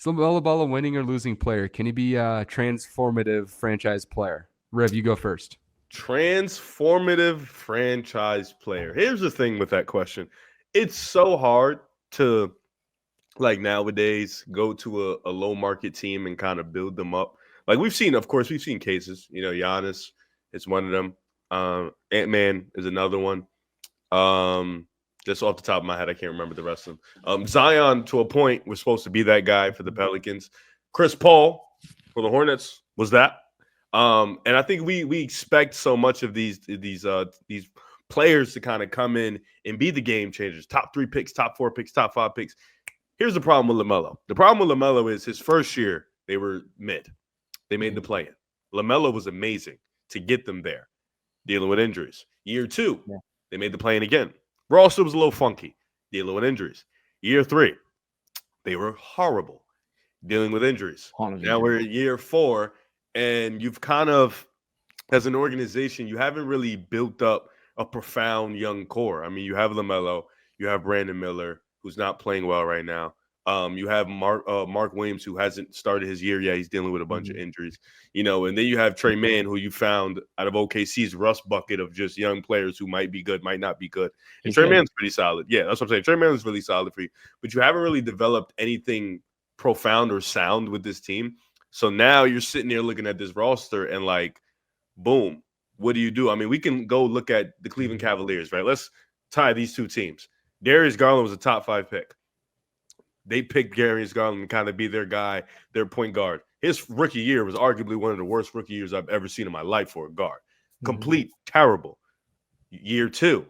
Is LaMelo Ball a winning or losing player? Can he be a transformative franchise player? Rev, you go first. Transformative franchise player. Here's the thing with that question. It's so hard to like nowadays go to a low market team and kind of build them up. Like we've seen, of course, we've seen cases. Giannis is one of them. Ant-Man is another one. Um, just off the top of my head, I can't remember the rest of them. Zion, to a point, was supposed to be that guy for the Pelicans. Chris Paul for the Hornets was that. And I think we expect so much of these players to kind of come in and be the game changers. Top 3 picks, top 4 picks, top 5 picks. Here's the problem with LaMelo. The problem with LaMelo is his first year, they were mid. They made the play in. LaMelo was amazing to get them there, dealing with injuries. Year 2, they made the play in again. Ross was a little funky, dealing with injuries. Year 3, they were horrible, dealing with injuries. Now we're at year 4, and you've kind of, as an organization, you haven't really built up a profound young core. I mean, you have LaMelo, you have Brandon Miller, who's not playing well right now. You have Mark Williams, who hasn't started his year yet. He's dealing with a bunch of injuries, and then you have Trey Mann, who you found out of OKC's rust bucket of just young players who might be good, might not be good. And Trey Mann's pretty solid. Yeah, that's what I'm saying. Trey Mann is really solid for you, but you haven't really developed anything profound or sound with this team. So now you're sitting there looking at this roster and like, boom, what do? I mean, we can go look at the Cleveland Cavaliers, right? Let's tie these two teams. Darius Garland was a top 5 pick. They picked Darius Garland to kind of be their guy, their point guard. His rookie year was arguably one of the worst rookie years I've ever seen in my life for a guard. Complete, terrible. Year 2,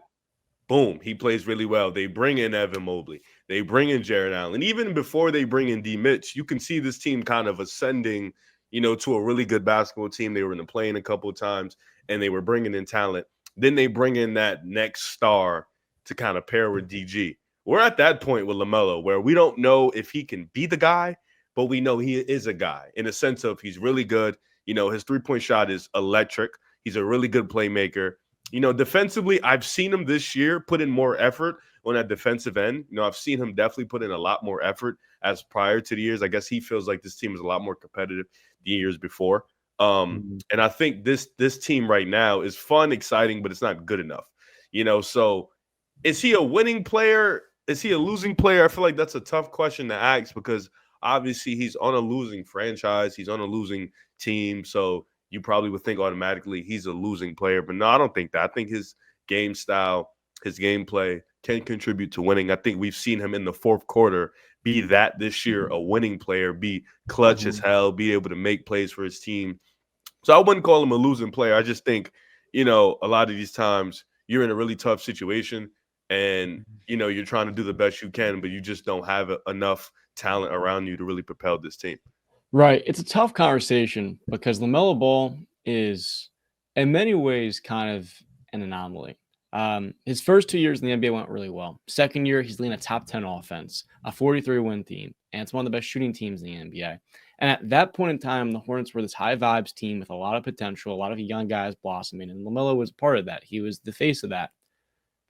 boom, he plays really well. They bring in Evan Mobley. They bring in Jared Allen. Even before they bring in D. Mitch, you can see this team kind of ascending, to a really good basketball team. They were in the play-in a couple of times, and they were bringing in talent. Then they bring in that next star to kind of pair with DG. We're at that point with LaMelo where we don't know if he can be the guy, but we know he is a guy in a sense of he's really good. His 3-point shot is electric. He's a really good playmaker. Defensively, I've seen him this year put in more effort on that defensive end. I've seen him definitely put in a lot more effort as prior to the years. I guess he feels like this team is a lot more competitive the years before. And I think this team right now is fun, exciting, but it's not good enough. So is he a winning player? Is he a losing player? I feel like that's a tough question to ask because obviously he's on a losing franchise. He's on a losing team. So you probably would think automatically he's a losing player. But no, I don't think that. I think his game style, his gameplay can contribute to winning. I think we've seen him in the fourth quarter be that this year, a winning player, be clutch as hell, be able to make plays for his team. So I wouldn't call him a losing player. I just think, a lot of these times you're in a really tough situation and, you're trying to do the best you can, but you just don't have enough talent around you to really propel this team. Right. It's a tough conversation because LaMelo Ball is in many ways kind of an anomaly. His first 2 years in the NBA went really well. Second year, he's leading a top 10 offense, a 43-win team, and it's one of the best shooting teams in the NBA. And at that point in time, the Hornets were this high vibes team with a lot of potential, a lot of young guys blossoming, and LaMelo was a part of that. He was the face of that.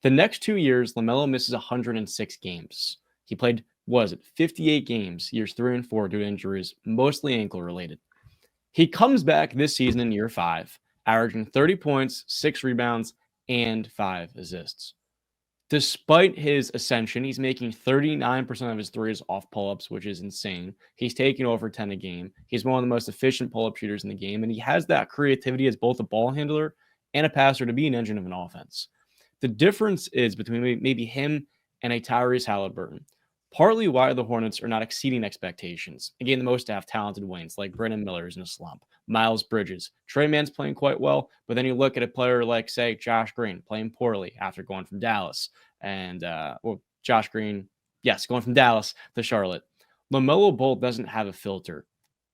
The next 2 years, LaMelo misses 106 games. He played, 58 games, years 3 and 4 due to injuries, mostly ankle related. He comes back this season in year 5, averaging 30 points, 6 rebounds, and 5 assists. Despite his ascension, he's making 39% of his threes off pull-ups, which is insane. He's taking over 10 a game. He's one of the most efficient pull-up shooters in the game, and he has that creativity as both a ball handler and a passer to be an engine of an offense. The difference is between maybe him and a Tyrese Halliburton. Partly why the Hornets are not exceeding expectations. Again, the most to have talented wings like Brandon Miller is in a slump. Miles Bridges. Trey Mann's playing quite well, but then you look at a player like, say, Josh Green playing poorly after going from Dallas. And, Josh Green, yes, going from Dallas to Charlotte. LaMelo Ball doesn't have a filter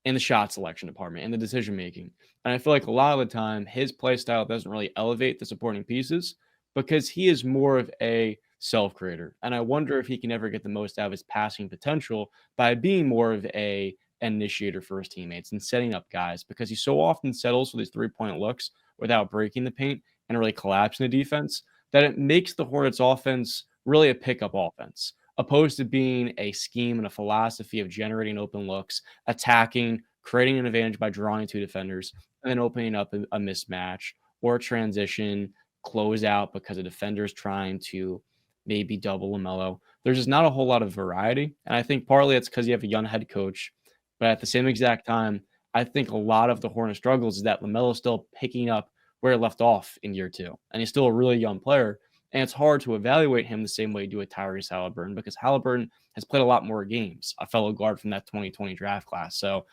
in the shot selection department and the decision-making. And I feel like a lot of the time, his play style doesn't really elevate the supporting pieces because he is more of a self-creator. And I wonder if he can ever get the most out of his passing potential by being more of an initiator for his teammates and setting up guys, because he so often settles for these 3-point looks without breaking the paint and really collapsing the defense that it makes the Hornets offense really a pickup offense. opposed to being a scheme and a philosophy of generating open looks, attacking, creating an advantage by drawing two defenders, and then opening up a mismatch or a transition, close out because a defender's trying to maybe double Lamelo. There's just not a whole lot of variety. And I think partly it's because you have a young head coach. But at the same exact time, I think a lot of the Hornets' struggles is that LaMelo's still picking up where he left off in year 2. And he's still a really young player. And it's hard to evaluate him the same way you do with Tyrese Halliburton because Halliburton has played a lot more games, a fellow guard from that 2020 draft class. So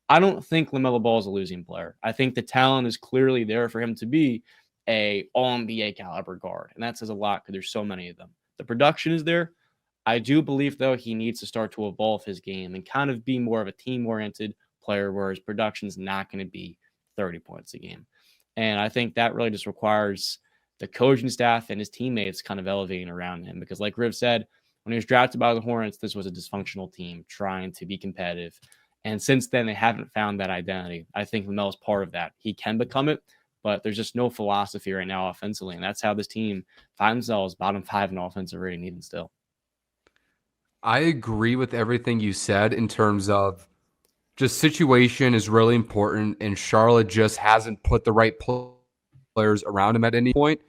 I don't think LaMelo Ball is a losing player. I think the talent is clearly there for him to be a all-NBA caliber guard. And that says a lot because there's so many of them. The production is there. I do believe, though, he needs to start to evolve his game and kind of be more of a team-oriented player where his production is not going to be 30 points a game. And I think that really just requires the coaching staff and his teammates kind of elevating around him. Because like Riv said, when he was drafted by the Hornets, this was a dysfunctional team trying to be competitive. And since then, they haven't found that identity. I think LaMelo's part of that. He can become it, but there's just no philosophy right now offensively. And that's how this team finds themselves bottom 5 in offensive rating even still. I agree with everything you said in terms of just situation is really important, and Charlotte just hasn't put the right players around him at any point.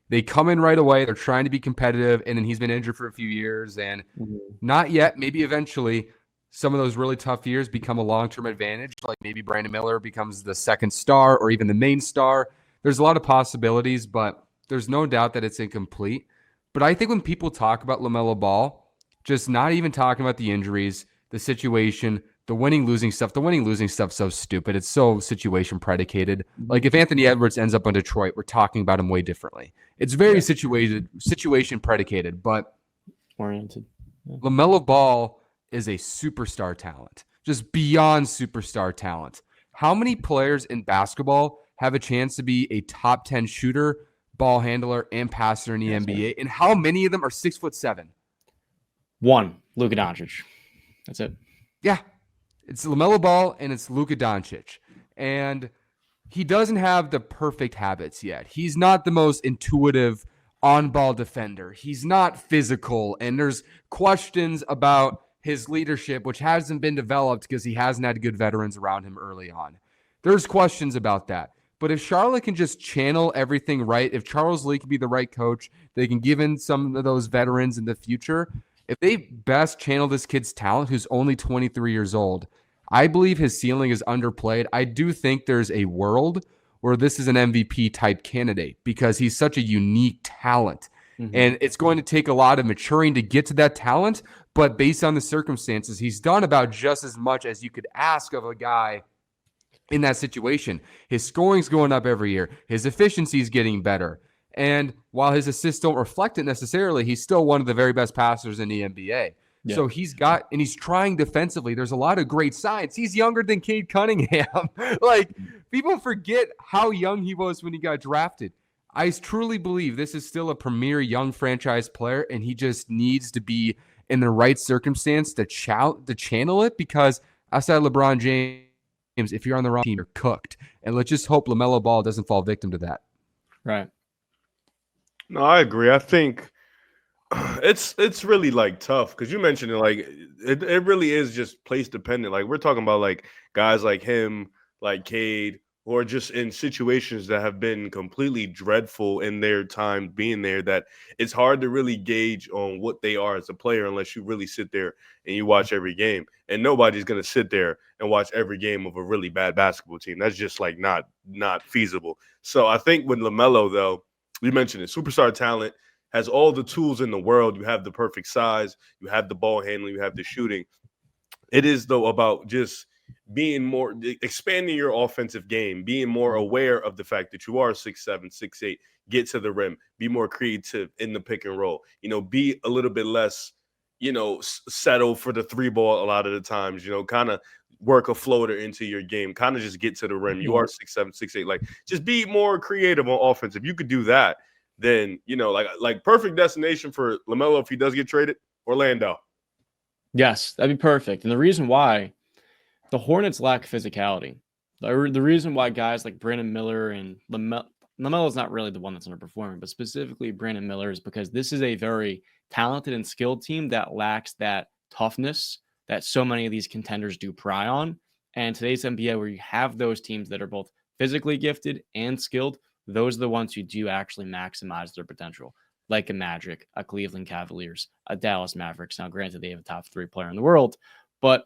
They come in right away. They're trying to be competitive, and then he's been injured for a few years, and not yet. Maybe eventually some of those really tough years become a long-term advantage, like maybe Brandon Miller becomes the second star or even the main star. There's a lot of possibilities, but there's no doubt that it's incomplete. But I think when people talk about LaMelo Ball, just not even talking about the injuries, the situation, the winning-losing stuff's so stupid. It's so situation predicated. Like if Anthony Edwards ends up on Detroit, we're talking about him way differently. It's very situation predicated, but oriented. Yeah. LaMelo Ball is a superstar talent, just beyond superstar talent. How many players in basketball have a chance to be a top 10 shooter, ball handler, and passer in the NBA? And how many of them are 6'7"? One, Luka Doncic. That's it. Yeah. It's LaMelo Ball and it's Luka Doncic. And he doesn't have the perfect habits yet. He's not the most intuitive on-ball defender. He's not physical. And there's questions about his leadership, which hasn't been developed because he hasn't had good veterans around him early on. There's questions about that. But if Charlotte can just channel everything right, if Charles Lee can be the right coach, they can give in some of those veterans in the future. If they best channel this kid's talent, who's only 23 years old, I believe his ceiling is underplayed. I do think there's a world where this is an MVP type candidate because he's such a unique talent. And it's going to take a lot of maturing to get to that talent. But based on the circumstances, he's done about just as much as you could ask of a guy in that situation. His scoring's going up every year. His efficiency is getting better. And while his assists don't reflect it necessarily, he's still one of the very best passers in the NBA. Yeah. So he's trying defensively. There's a lot of great signs. He's younger than Cade Cunningham. People forget how young he was when he got drafted. I truly believe this is still a premier young franchise player, and he just needs to be in the right circumstance to channel it, because outside LeBron James, if you're on the wrong team, you're cooked. And let's just hope LaMelo Ball doesn't fall victim to that. Right. No, I agree. I think it's really tough because you mentioned it, it really is just place dependent. Like we're talking about guys like him, like Cade, who are just in situations that have been completely dreadful in their time being there, that it's hard to really gauge on what they are as a player unless you really sit there and you watch every game. And nobody's going to sit there and watch every game of a really bad basketball team. That's just not feasible. So I think with LaMelo, though, you mentioned it, superstar talent, has all the tools in the world. You have the perfect size. You have the ball handling. You have the shooting. It is, though, about just being more, expanding your offensive game, being more aware of the fact that you are 6'7", 6'8", get to the rim, be more creative in the pick and roll, be a little bit less, settle for the three ball a lot of the times, kind of work a floater into your game, kind of just get to the rim. You are 6'7", 6'8", just be more creative on offense. If you could do that, then, perfect destination for LaMelo if he does get traded, Orlando. Yes, that'd be perfect. And the reason why, the Hornets lack physicality. The reason why guys like Brandon Miller and LaMelo is not really the one that's underperforming, but specifically Brandon Miller, is because this is a very talented and skilled team that lacks that toughness that so many of these contenders do pry on. And today's NBA, where you have those teams that are both physically gifted and skilled, those are the ones who do actually maximize their potential, like a Magic, a Cleveland Cavaliers, a Dallas Mavericks. Now, granted, they have a top 3 player in the world, but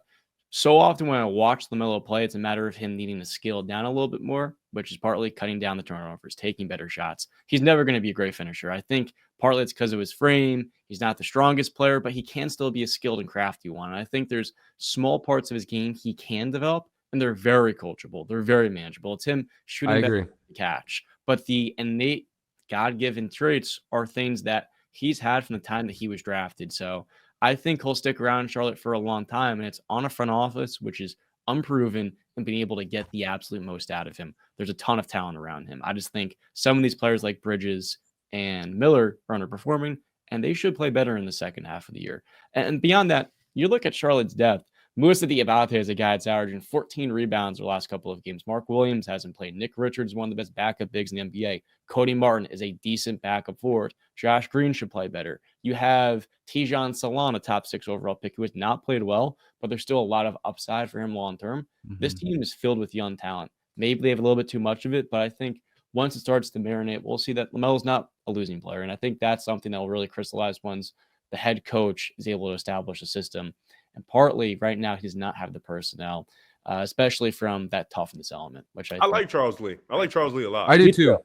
so often when I watch LaMelo play, it's a matter of him needing to scale down a little bit more, which is partly cutting down the turnovers, taking better shots. He's never going to be a great finisher. I think partly it's because of his frame. He's not the strongest player, but he can still be a skilled and crafty one. And I think there's small parts of his game he can develop, and they're very coachable. They're very manageable. It's him shooting better than the catch. But the innate God-given traits are things that he's had from the time that he was drafted. So I think he'll stick around in Charlotte for a long time, and it's on a front office, which is unproven, and being able to get the absolute most out of him. There's a ton of talent around him. I just think some of these players like Bridges and Miller are underperforming, and they should play better in the second half of the year. And beyond that, you look at Charlotte's depth. Moussa Diabate is a guy that's averaging 14 rebounds the last couple of games. Mark Williams hasn't played. Nick Richards, one of the best backup bigs in the NBA. Cody Martin is a decent backup forward. Josh Green should play better. You have Tijan Salon, a top 6 overall pick, who has not played well, but there's still a lot of upside for him long term. This team is filled with young talent. Maybe they have a little bit too much of it, but I think once it starts to marinate, we'll see that LaMelo's not a losing player. And I think that's something that will really crystallize once the head coach is able to establish a system. And partly right now, he does not have the personnel, especially from that toughness element, which I like Charles Lee. I like Charles Lee a lot. I do too.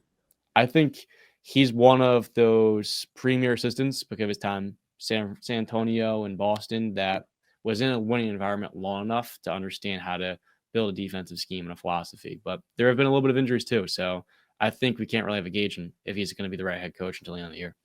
I think he's one of those premier assistants because of his time San Antonio and Boston that was in a winning environment long enough to understand how to build a defensive scheme and a philosophy. But there have been a little bit of injuries too. So I think we can't really have a gauge on if he's going to be the right head coach until the end of the year.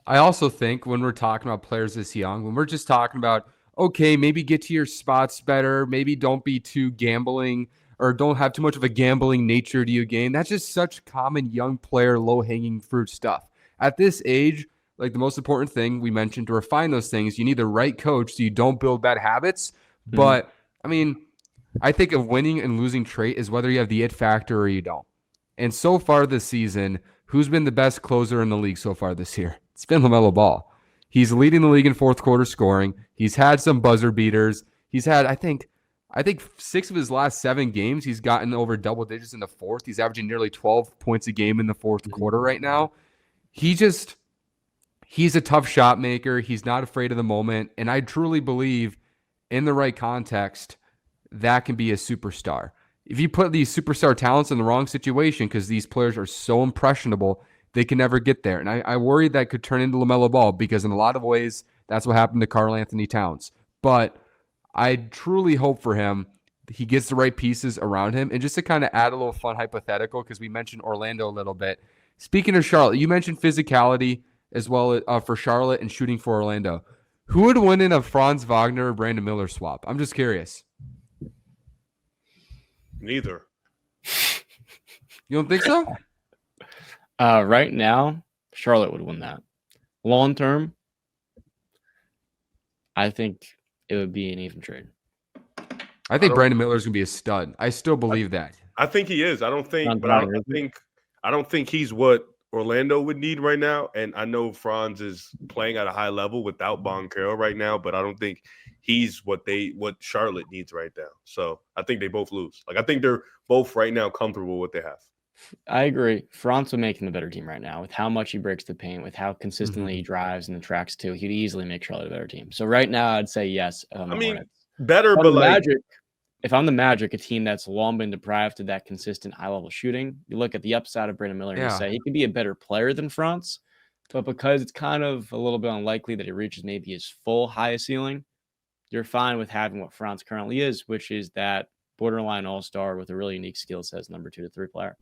I also think when we're talking about players this young, when we're just talking about, okay, maybe get to your spots better, maybe don't be too gambling or don't have too much of a gambling nature to your game. That's just such common young player, low-hanging fruit stuff. At this age, like the most important thing we mentioned to refine those things, you need the right coach so you don't build bad habits. But, I mean, I think a winning and losing trait is whether you have the it factor or you don't. And so far this season, who's been the best closer in the league so far this year? It's been LaMelo Ball. He's leading the league in fourth quarter scoring. He's had some buzzer beaters. He's had, I think 6 of his last 7 games, he's gotten over double digits in the fourth. He's averaging nearly 12 points a game in the fourth quarter right now. He's a tough shot maker. He's not afraid of the moment. And I truly believe in the right context, that can be a superstar. If you put these superstar talents in the wrong situation, because these players are so impressionable, they can never get there. And I worry that could turn into LaMelo Ball because in a lot of ways, that's what happened to Karl Anthony Towns. But I truly hope for him he gets the right pieces around him. And just to kind of add a little fun hypothetical, because we mentioned Orlando a little bit. Speaking of Charlotte, you mentioned physicality as well for Charlotte and shooting for Orlando. Who would win in a Franz Wagner or Brandon Miller swap? I'm just curious. Neither. You don't think so? Right now, Charlotte would win that. Long term, I think it would be an even trade. I think Brandon Miller is going to be a stud. I still believe that. I think he is. I don't think he's what Orlando would need right now. And I know Franz is playing at a high level without Boncaro right now, but I don't think he's what Charlotte needs right now. So I think they both lose. Like I think they're both right now comfortable with what they have. I agree. Franz would make him the better team right now with how much he breaks the paint, with how consistently he drives and the tracks too. He'd easily make Charlotte a better team. So right now, I'd say yes. Better, but like Magic. If I'm the Magic, a team that's long been deprived of that consistent high-level shooting, you look at the upside of Brandon Miller and you say he can be a better player than Franz, but because it's kind of a little bit unlikely that he reaches maybe his full highest ceiling, you're fine with having what Franz currently is, which is that borderline all-star with a really unique skill set as number 2 to 3 player.